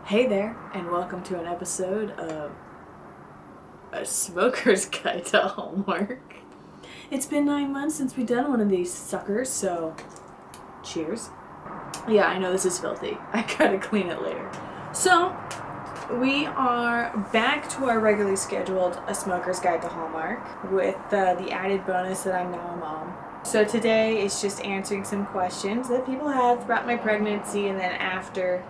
Hey there, and welcome to an episode of A Smoker's Guide to Hallmark. It's been 9 months since we've done one of these suckers, so cheers. Yeah, I know this is filthy. I gotta clean it later. So, we are back to our regularly scheduled A Smoker's Guide to Hallmark with the added bonus that I'm now a mom. So today is just answering some questions that people had throughout my pregnancy, and then after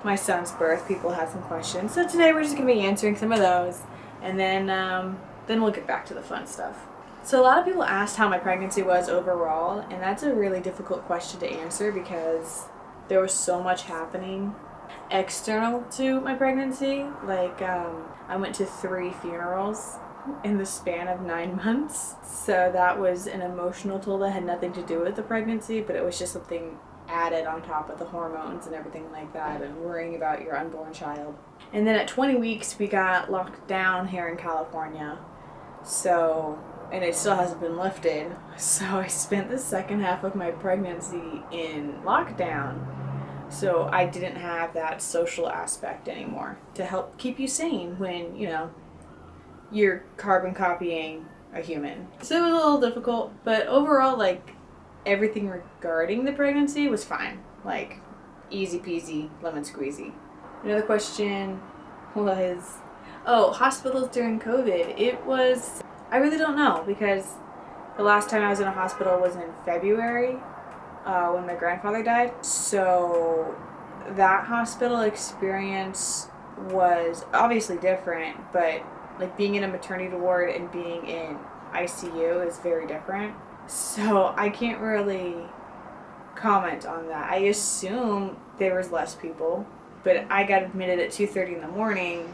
my son's birth, people had some questions. So today we're just going to be answering some of those, and then we'll get back to the fun stuff. So a lot of people asked how my pregnancy was overall, and that's a really difficult question to answer because there was so much happening external to my pregnancy. Like, I went to 3 funerals in the span of 9 months. So that was an emotional toll that had nothing to do with the pregnancy, but it was just something added on top of the hormones and everything like that, and worrying about your unborn child. And then at 20 weeks we got locked down here in California, so, and it still hasn't been lifted, so I spent the second half of my pregnancy in lockdown, so I didn't have that social aspect anymore to help keep you sane when, you know, you're carbon copying a human. So it was a little difficult, but overall, like, everything regarding the pregnancy was fine. Like, easy peasy, lemon squeezy. Another question was, hospitals during COVID. It was, I really don't know, because the last time I was in a hospital was in February, when my grandfather died. So that hospital experience was obviously different, but like being in a maternity ward and being in ICU is very different. So I can't really comment on that. I assume there was less people, but I got admitted at 2:30 in the morning,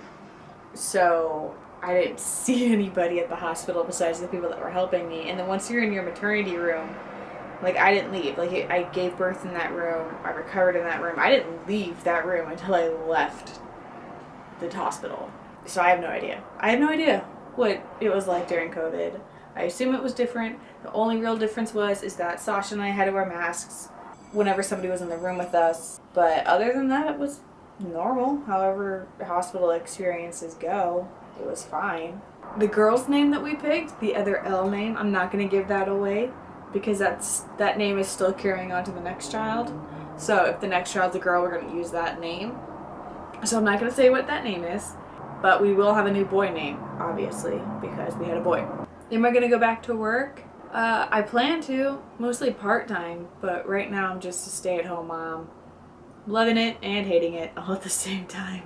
so I didn't see anybody at the hospital besides the people that were helping me. And then once you're in your maternity room, like, I didn't leave. Like, I gave birth in that room, I recovered in that room. I didn't leave that room until I left the hospital. So I have no idea. I have no idea what it was like during COVID. I assume it was different. The only real difference is that Sasha and I had to wear masks whenever somebody was in the room with us. But other than that, it was normal. However hospital experiences go, it was fine. The girl's name that we picked, the other L name, I'm not going to give that away because that name is still carrying on to the next child. So if the next child's a girl, we're going to use that name. So I'm not going to say what that name is, but we will have a new boy name, obviously, because we had a boy. Am I going to go back to work? I plan to, mostly part-time, but right now I'm just a stay-at-home mom. Loving it and hating it all at the same time.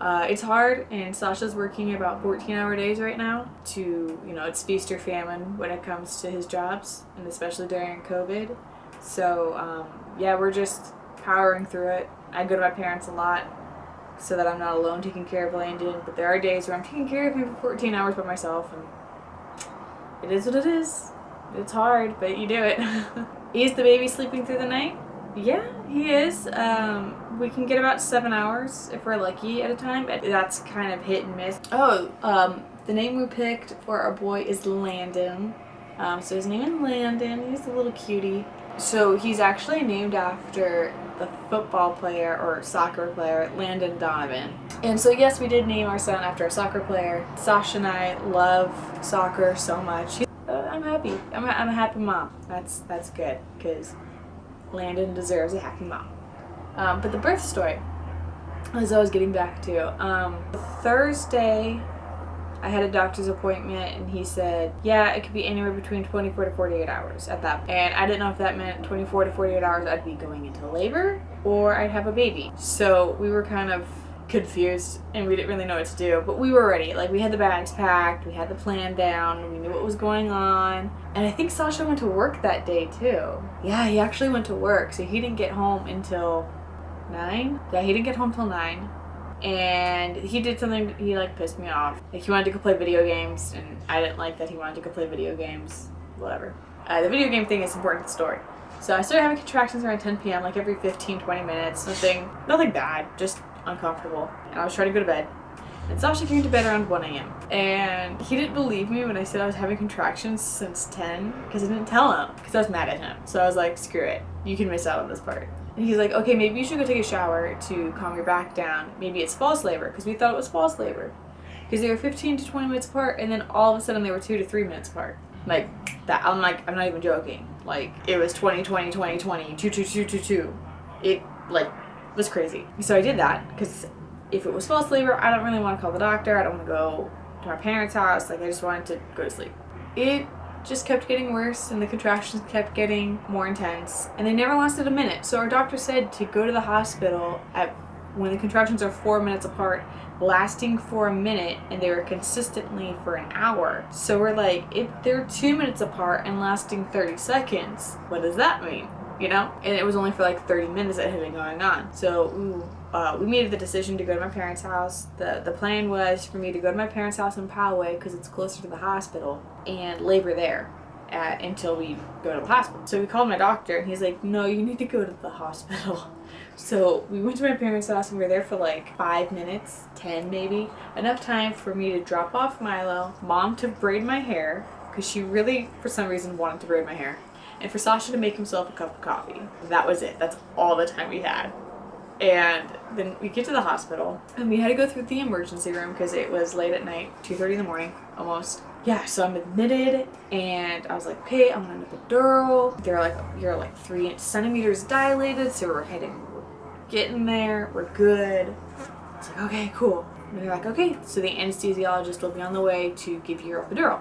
It's hard, and Sasha's working about 14-hour days right now to, you know, it's feast or famine when it comes to his jobs, and especially during COVID. So, yeah, we're just powering through it. I go to my parents a lot so that I'm not alone taking care of Landon, but there are days where I'm taking care of him for 14 hours by myself, and it is what it is. It's hard, but you do it. Is the baby sleeping through the night? Yeah, he is. We can get about 7 hours if we're lucky at a time, but that's kind of hit and miss. The name we picked for our boy is Landon. So his name is Landon. He's a little cutie. So he's actually named after the football player or soccer player, Landon Donovan. And so yes, we did name our son after a soccer player. Sasha and I love soccer so much. I'm happy. I'm a happy mom. That's good, because Landon deserves a happy mom. But the birth story, as I was getting back to, Thursday I had a doctor's appointment, and he said, yeah, it could be anywhere between 24 to 48 hours at that point. And I didn't know if that meant 24 to 48 hours I'd be going into labor or I'd have a baby. So we were kind of confused, and we didn't really know what to do, but we were ready. Like, we had the bags packed, we had the plan down, we knew what was going on. And I think Sasha went to work that day too. Yeah, he actually went to work, so he didn't get home until 9. Yeah, he didn't get home till 9. And he did something, he like pissed me off. Like, he wanted to go play video games, and I didn't like that he wanted to go play video games. Whatever. The video game thing is important to the story. So I started having contractions around 10 p.m. like every 15-20 minutes. Nothing bad, just uncomfortable. And I was trying to go to bed. And Sasha came to bed around 1 a.m. And he didn't believe me when I said I was having contractions since 10, because I didn't tell him, because I was mad at him. So I was like, screw it. You can miss out on this part. And he's like, okay, maybe you should go take a shower to calm your back down. Maybe it's false labor, because we thought it was false labor. Because they were 15 to 20 minutes apart, and then all of a sudden they were 2 to 3 minutes apart. Like, that, I'm not even joking. Like, it was 20, 20, 20, 20, 2, 2, 2, 2, 2. It, like, was crazy. So I did that, because if it was false labor, I don't really want to call the doctor. I don't want to go to my parents' house. Like, I just wanted to go to sleep. It just kept getting worse, and the contractions kept getting more intense, and they never lasted a minute. So our doctor said to go to the hospital when the contractions are 4 minutes apart, lasting for a minute, and they were consistently for an hour. So we're like, if they're 2 minutes apart and lasting 30 seconds, what does that mean? You know? And it was only for like 30 minutes that had been going on. So we made the decision to go to my parents' house. The plan was for me to go to my parents' house in Poway, because it's closer to the hospital, and labor there until we go to the hospital. So we called my doctor, and he's like, no, you need to go to the hospital. So we went to my parents' house, and we were there for like 5 minutes, 10 maybe. Enough time for me to drop off Milo, Mom to braid my hair, because she really, for some reason, wanted to braid my hair, and for Sasha to make himself a cup of coffee. That was it. That's all the time we had. And then we get to the hospital, and we had to go through the emergency room because it was late at night, 2:30 in the morning, almost. Yeah, so I'm admitted, and I was like, okay, I'm on an epidural. They're like, you're like 3 centimeters dilated, so we're getting there, we're good. It's like, okay, cool. And they're like, okay, so the anesthesiologist will be on the way to give you your epidural.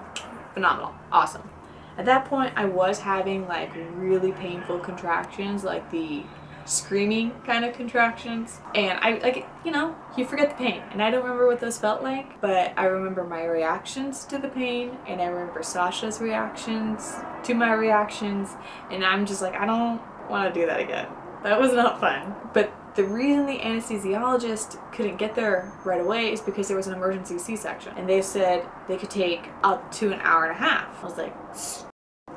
Phenomenal, awesome. At that point, I was having like really painful contractions, like the screaming kind of contractions, and I, like, you know, you forget the pain, and I don't remember what those felt like, but I remember my reactions to the pain, and I remember Sasha's reactions to my reactions, and I'm just like, I don't want to do that again. That was not fun. But the reason the anesthesiologist couldn't get there right away is because there was an emergency C-section, and they said they could take up to an hour and a half. I was like,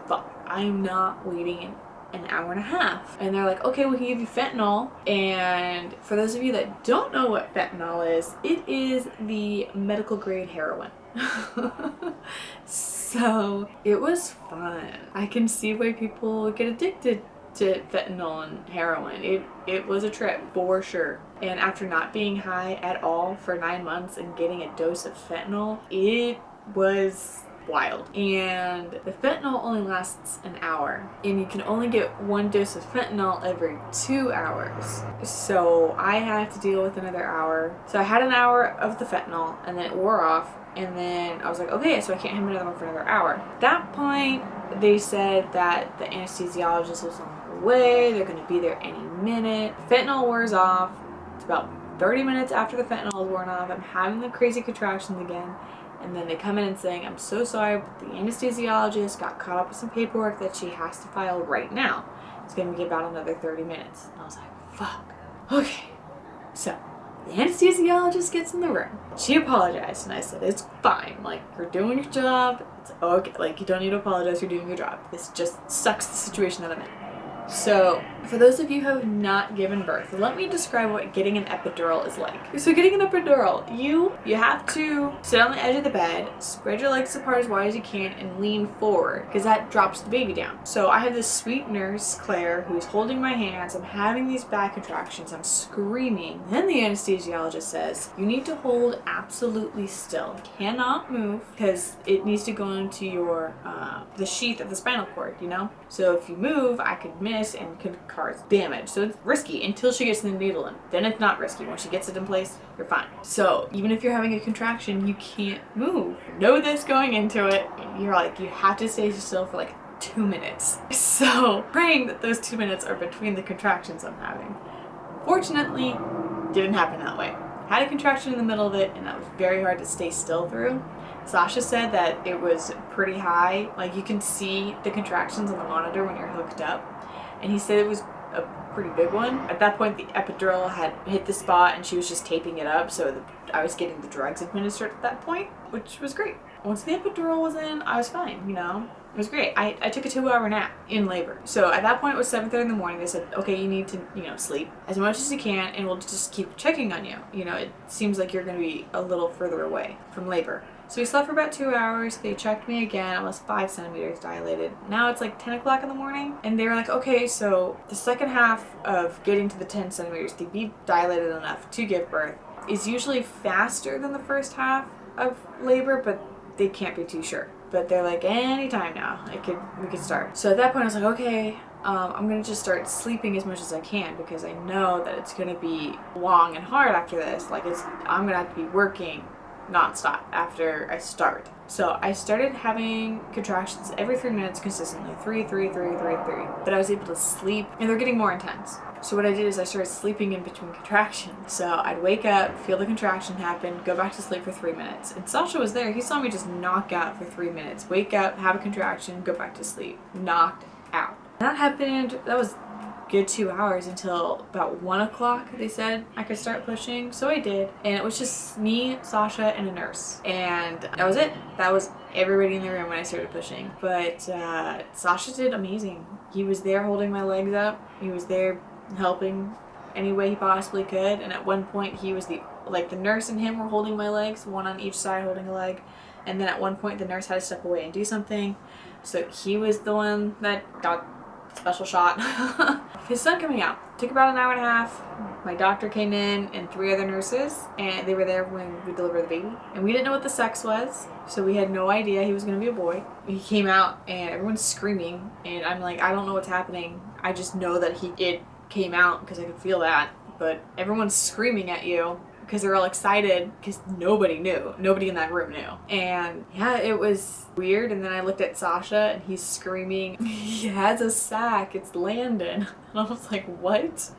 fuck, I'm not waiting an hour and a half. And they're like, okay, we can give you fentanyl. And for those of you that don't know what fentanyl is, it is the medical grade heroin. So it was fun. I can see why people get addicted to fentanyl and heroin. It was a trip for sure. And after not being high at all for 9 months and getting a dose of fentanyl, it was wild. And the fentanyl only lasts an hour, and you can only get 1 dose of fentanyl every 2 hours. So I had to deal with another hour. So I had an hour of the fentanyl, and then it wore off, and then I was like, okay, so I can't have another one for another hour. At that point, they said that the anesthesiologist was on her way, they're going to be there any minute. Fentanyl wears off. It's about 30 minutes after the fentanyl is worn off. I'm having the crazy contractions again. And then they come in and saying, I'm so sorry, but the anesthesiologist got caught up with some paperwork that she has to file right now. It's going to be about another 30 minutes. And I was like, fuck. Okay. So the anesthesiologist gets in the room. She apologized, and I said, it's fine. Like, you're doing your job. It's okay. Like, you don't need to apologize. You're doing your job. This just sucks, the situation that I'm in. So, for those of you who have not given birth, let me describe what getting an epidural is like. So getting an epidural, you have to sit on the edge of the bed, spread your legs apart as wide as you can, and lean forward, because that drops the baby down. So I have this sweet nurse, Claire, who's holding my hands. I'm having these back contractions. I'm screaming. Then the anesthesiologist says, you need to hold absolutely still. Cannot move, because it needs to go into your, the sheath of the spinal cord, you know? So if you move, I could miss and could cause damage. So it's risky until she gets the needle in. Then it's not risky. Once she gets it in place, you're fine. So even if you're having a contraction, you can't move. Know this going into it. You're like, you have to stay still for like 2 minutes. So praying that those 2 minutes are between the contractions I'm having. Fortunately, didn't happen that way. Had a contraction in the middle of it, and that was very hard to stay still through. Sasha said that it was pretty high. Like, you can see the contractions on the monitor when you're hooked up. And he said it was a pretty big one. At that point, the epidural had hit the spot, and she was just taping it up, so I was getting the drugs administered at that point, which was great. Once the epidural was in, I was fine, you know? It was great. I took a 2-hour nap in labor. So at that point, it was 7:30 in the morning. They said, okay, you need to, you know, sleep as much as you can, and we'll just keep checking on you. You know, it seems like you're going to be a little further away from labor. So we slept for about 2 hours. They checked me again. I was 5 centimeters dilated. Now it's like 10 o'clock in the morning. And they were like, okay, so the second half of getting to the 10 centimeters to be dilated enough to give birth is usually faster than the first half of labor, but they can't be too sure. But they're like, anytime now, we could start. So at that point I was like, okay, I'm gonna just start sleeping as much as I can because I know that it's gonna be long and hard after this. Like I'm gonna have to be working nonstop after I start. So I started having contractions every 3 minutes consistently, 3, 3, 3, 3, 3. But I was able to sleep, and they're getting more intense. So what I did is I started sleeping in between contractions. So I'd wake up, feel the contraction happen, go back to sleep for 3 minutes. And Sasha was there. He saw me just knock out for 3 minutes. Wake up, have a contraction, go back to sleep. Knocked out. That happened, that was good 2 hours until about 1 o'clock. They said I could start pushing, so I did, and it was just me, Sasha, and a nurse, and that was it. That was everybody in the room when I started pushing. But Sasha did amazing. He was there holding my legs up. He was there helping any way he possibly could, and at one point he was the nurse and him were holding my legs, one on each side holding a leg, and then at one point the nurse had to step away and do something, so he was the one that got special shot. His son coming out took about an hour and a half. My doctor came in and 3 other nurses, and they were there when we delivered the baby, and we didn't know what the sex was, so we had no idea he was going to be a boy. He came out and everyone's screaming, and I'm like, I don't know what's happening. I just know that it came out because I could feel that, but everyone's screaming at you because they're all excited because nobody knew. Nobody in that room knew. And yeah, it was weird. And then I looked at Sasha and he's screaming, he has a sack, it's Landon. And I was like, what?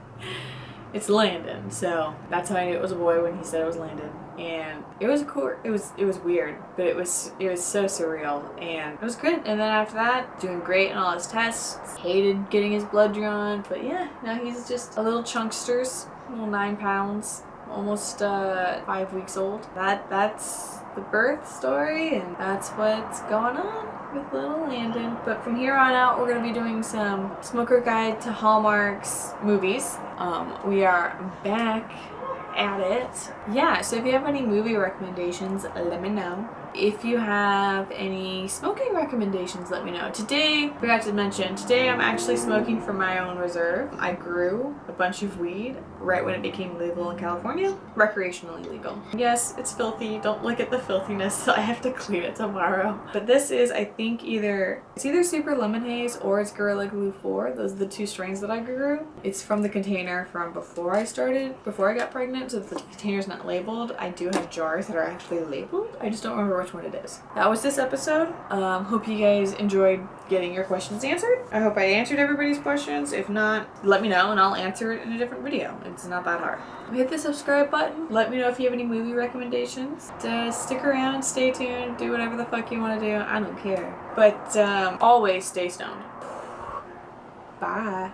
It's Landon. So that's how I knew it was a boy when he said it was Landon. And it was cool. It was weird, but it was so surreal, and it was good. And then after that, doing great in all his tests. Hated getting his blood drawn, but yeah, now he's just a little chunksters, little 9 pounds. Almost 5 weeks old. That's the birth story, and that's what's going on with little Landon. But from here on out, we're going to be doing some Smoker Guide to Hallmark's movies. We are back at it. Yeah, so if you have any movie recommendations, let me know. If you have any smoking recommendations, let me know. Today, forgot to mention, today I'm actually smoking from my own reserve. I grew a bunch of weed right when it became legal in California. Recreationally legal. Yes, it's filthy. Don't look at the filthiness. I have to clean it tomorrow. But this is, I think, either Super Lemon Haze or it's Gorilla Glue 4. Those are the 2 strains that I grew. It's from the container from before I got pregnant, so if the container's not labeled, I do have jars that are actually labeled. I just don't remember which one it is. That was this episode. Hope you guys enjoyed getting your questions answered. I hope I answered everybody's questions. If not, let me know and I'll answer it in a different video. It's not that hard. Hit the subscribe button. Let me know if you have any movie recommendations. Stick around, stay tuned, do whatever the fuck you want to do. I don't care. But always stay stoned. Bye.